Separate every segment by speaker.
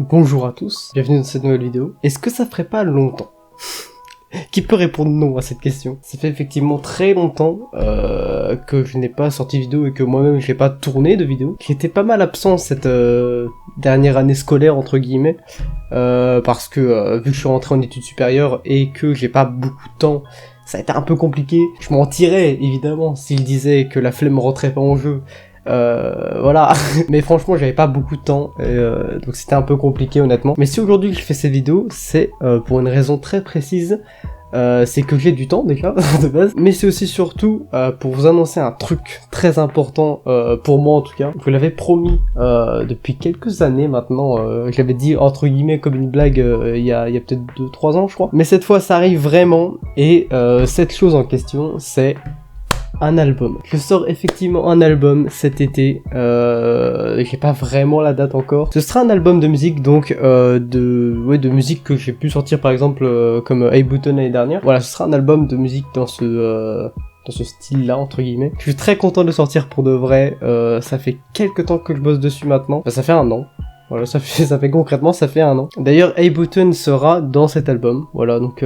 Speaker 1: Bonjour à tous, bienvenue dans cette nouvelle vidéo. Est-ce que ça ferait pas longtemps? Qui peut répondre non à cette question? Ça fait effectivement très longtemps que je n'ai pas sorti vidéo et que moi-même je n'ai pas tourné de vidéo. J'étais pas mal absent cette dernière année scolaire entre guillemets parce que vu que je suis rentré en études supérieures et que j'ai pas beaucoup de temps, ça a été un peu compliqué. Je mentirais évidemment s'il disait que la flemme rentrait pas en jeu. Voilà. Mais franchement j'avais pas beaucoup de temps donc c'était un peu compliqué honnêtement. Mais si aujourd'hui je fais cette vidéo, c'est pour une raison très précise. C'est que j'ai du temps déjà de base, mais c'est aussi surtout pour vous annoncer un truc très important pour moi en tout cas. Je vous l'avais promis depuis quelques années maintenant, je l'avais dit entre guillemets comme une blague il y a peut-être 2-3 ans je crois, mais cette fois ça arrive vraiment et cette chose en question c'est un album. Je sors effectivement un album cet été, j'ai pas vraiment la date encore. Ce sera un album de musique donc de musique que j'ai pu sortir par exemple comme Hey Button l'année dernière. Voilà, ce sera un album de musique dans ce style-là entre guillemets. Je suis très content de le sortir pour de vrai. Ça fait quelques temps que je bosse dessus maintenant. Enfin, ça fait un an. Voilà, ça fait concrètement ça fait un an. D'ailleurs, Hey Button sera dans cet album. Voilà, donc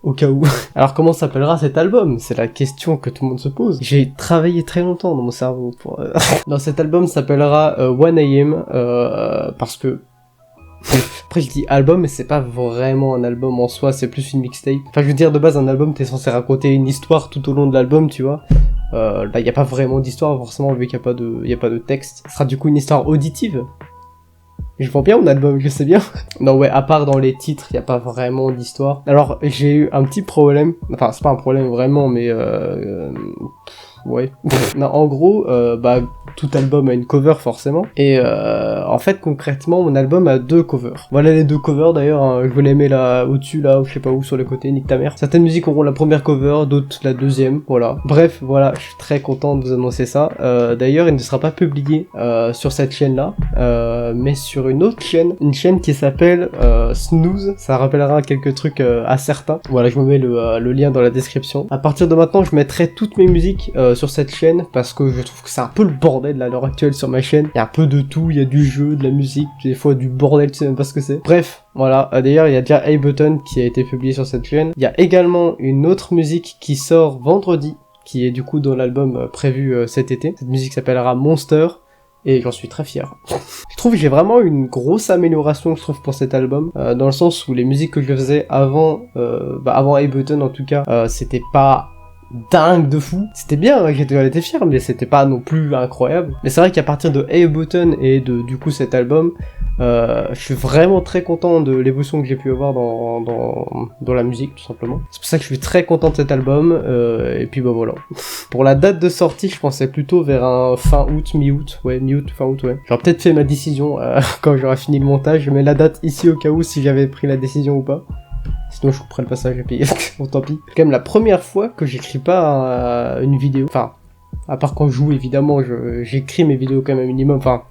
Speaker 1: au cas où. Alors comment s'appellera cet album? C'est la question que tout le monde se pose. J'ai travaillé très longtemps dans mon cerveau pour... Non, cet album s'appellera 1AM, parce que... Après je dis album, mais c'est pas vraiment un album en soi, c'est plus une mixtape. Enfin je veux dire, de base un album t'es censé raconter une histoire tout au long de l'album, tu vois. Là y a pas vraiment d'histoire forcément vu qu'il y a pas de texte. Ce sera du coup une histoire auditive. Je vends bien mon album, je sais bien. Non ouais, à part dans les titres, y a pas vraiment d'histoire. Alors, j'ai eu un petit problème. Enfin, c'est pas un problème vraiment, mais ouais. Non, en gros, tout album a une cover forcément. Et en fait, concrètement, mon album a 2 covers. Voilà les 2 covers d'ailleurs. Hein, je vous les mets là au-dessus, là, ou je sais pas où, sur les côtés, nique ta mère. Certaines musiques auront la première cover, d'autres la deuxième. Voilà. Bref, voilà, je suis très content de vous annoncer ça. D'ailleurs, il ne sera pas publié sur cette chaîne-là, mais sur une autre chaîne, une chaîne qui s'appelle Snooze. Ça rappellera quelques trucs à certains. Voilà, je vous mets le lien dans la description. À partir de maintenant, je mettrai toutes mes musiques sur cette chaîne parce que je trouve que c'est un peu le bordel à l'heure actuelle sur ma chaîne. Il y a un peu de tout, il y a du jeu, de la musique, des fois du bordel, tu sais même pas ce que c'est. Bref, voilà. D'ailleurs, il y a déjà Hey Button qui a été publié sur cette chaîne. Il y a également une autre musique qui sort vendredi, qui est du coup dans l'album prévu cet été. Cette musique s'appellera Monster. Et j'en suis très fier. Je trouve que j'ai vraiment une grosse amélioration, je trouve, pour cet album, dans le sens où les musiques que je faisais avant Hey Button en tout cas, c'était pas dingue de fou. C'était bien, hein, j'étais fier, mais c'était pas non plus incroyable. Mais c'est vrai qu'à partir de Hey Button et de du coup cet album, je suis vraiment très content de l'évolution que j'ai pu avoir dans la musique, tout simplement. C'est pour ça que je suis très content de cet album, et puis bah voilà. Pour la date de sortie, je pensais plutôt vers un fin août, mi-août, fin août, ouais. J'aurais peut-être fait ma décision quand j'aurai fini le montage, je mets la date ici au cas où si j'avais pris la décision ou pas. Sinon je couperai le passage et puis bon tant pis. C'est quand même la première fois que j'écris pas une vidéo, enfin, à part quand je joue évidemment, j'écris mes vidéos quand même un minimum, enfin,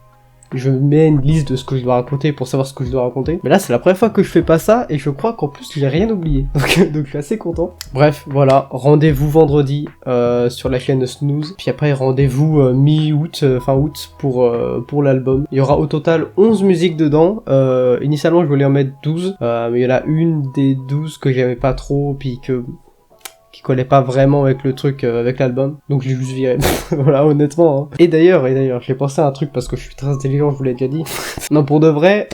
Speaker 1: je mets une liste de ce que je dois raconter pour savoir ce que je dois raconter. Mais là, c'est la première fois que je fais pas ça et je crois qu'en plus, j'ai rien oublié. Donc je suis assez content. Bref, voilà. Rendez-vous vendredi sur la chaîne Snooze. Puis après, rendez-vous mi-août, fin août pour l'album. Il y aura au total 11 musiques dedans. Initialement, je voulais en mettre 12. Mais il y en a une des 12 que j'aimais pas trop puis qui collait pas vraiment avec le truc, avec l'album. Donc j'ai juste viré. Voilà, honnêtement. Hein. Et d'ailleurs, j'ai pensé à un truc parce que je suis très intelligent, je vous l'ai déjà dit. Non, pour de vrai,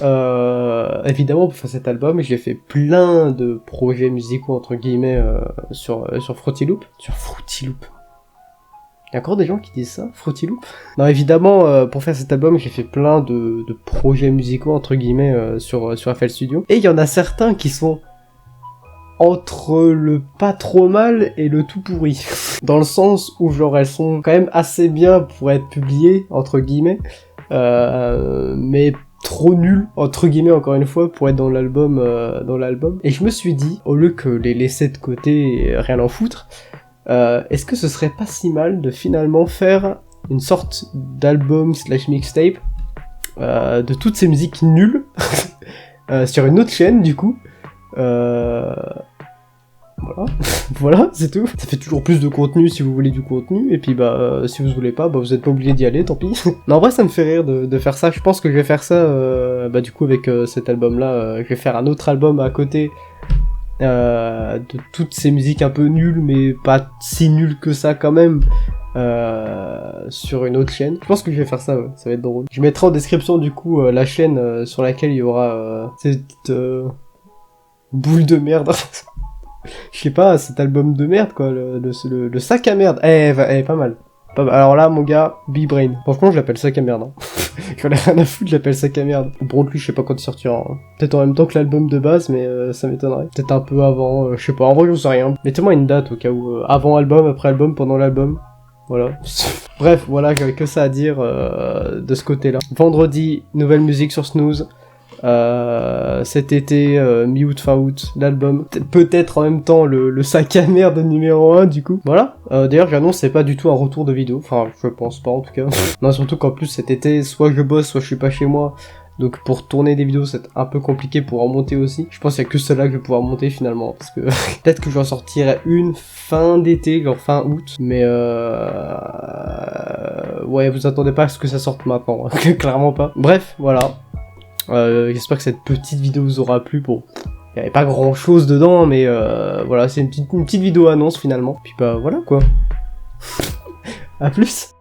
Speaker 1: évidemment, pour faire cet album, j'ai fait plein de projets musicaux, entre guillemets, sur Fruity Loop. Sur Fruity Loop. Il y a encore des gens qui disent ça, Fruity Loop. Non, évidemment, pour faire cet album, j'ai fait plein de projets musicaux, entre guillemets, sur FL Studio. Et il y en a certains qui sont entre le pas trop mal et le tout pourri. Dans le sens où genre elles sont quand même assez bien pour être publiées, entre guillemets, mais trop nulles, entre guillemets encore une fois, pour être dans l'album. Et je me suis dit, au lieu que les laisser de côté et rien en foutre, est-ce que ce serait pas si mal de finalement faire une sorte d'album / mixtape de toutes ces musiques nulles sur une autre chaîne du coup. Voilà, voilà, c'est tout. Ça fait toujours plus de contenu si vous voulez du contenu, et puis bah si vous voulez pas, bah vous êtes pas obligé d'y aller, tant pis. Non, en vrai ça me fait rire de faire ça, je pense que je vais faire ça, bah du coup avec cet album là, je vais faire un autre album à côté, de toutes ces musiques un peu nulles, mais pas si nulles que ça quand même, sur une autre chaîne. Je pense que je vais faire ça, ouais, ça va être drôle. Je mettrai en description du coup la chaîne sur laquelle il y aura cette boule de merde. Je sais pas, cet album de merde quoi, le sac à merde. Pas mal. Alors là, mon gars, B-Brain. Franchement, je l'appelle sac à merde. Hein. J'en ai rien à foutre, je l'appelle sac à merde. Bon, lui, je sais pas quand il sortira. Hein. Peut-être en même temps que l'album de base, mais ça m'étonnerait. Peut-être un peu avant, je sais pas. En vrai, j'en sais rien. Mettez-moi une date au cas où. Avant album, après album, pendant l'album. Voilà. Bref, voilà, j'avais que ça à dire de ce côté-là. Vendredi, nouvelle musique sur Snooze. Cet été, mi-août, fin août, l'album. Peut-être en même temps le sac à merde numéro 1 du coup. Voilà. D'ailleurs j'annonce c'est pas du tout un retour de vidéo. Enfin je pense pas en tout cas. Non surtout qu'en plus cet été soit je bosse soit je suis pas chez moi. Donc pour tourner des vidéos c'est un peu compliqué pour en monter aussi. Je pense qu'il y a que celle-là que je vais pouvoir monter finalement. Parce que peut-être que je vais en sortir une fin d'été, genre fin août. Mais ouais vous attendez pas à ce que ça sorte maintenant. Clairement pas. Bref voilà. J'espère que cette petite vidéo vous aura plu. Bon, il n'y avait pas grand chose dedans, mais voilà, c'est une petite vidéo annonce finalement. Puis bah voilà quoi. À plus.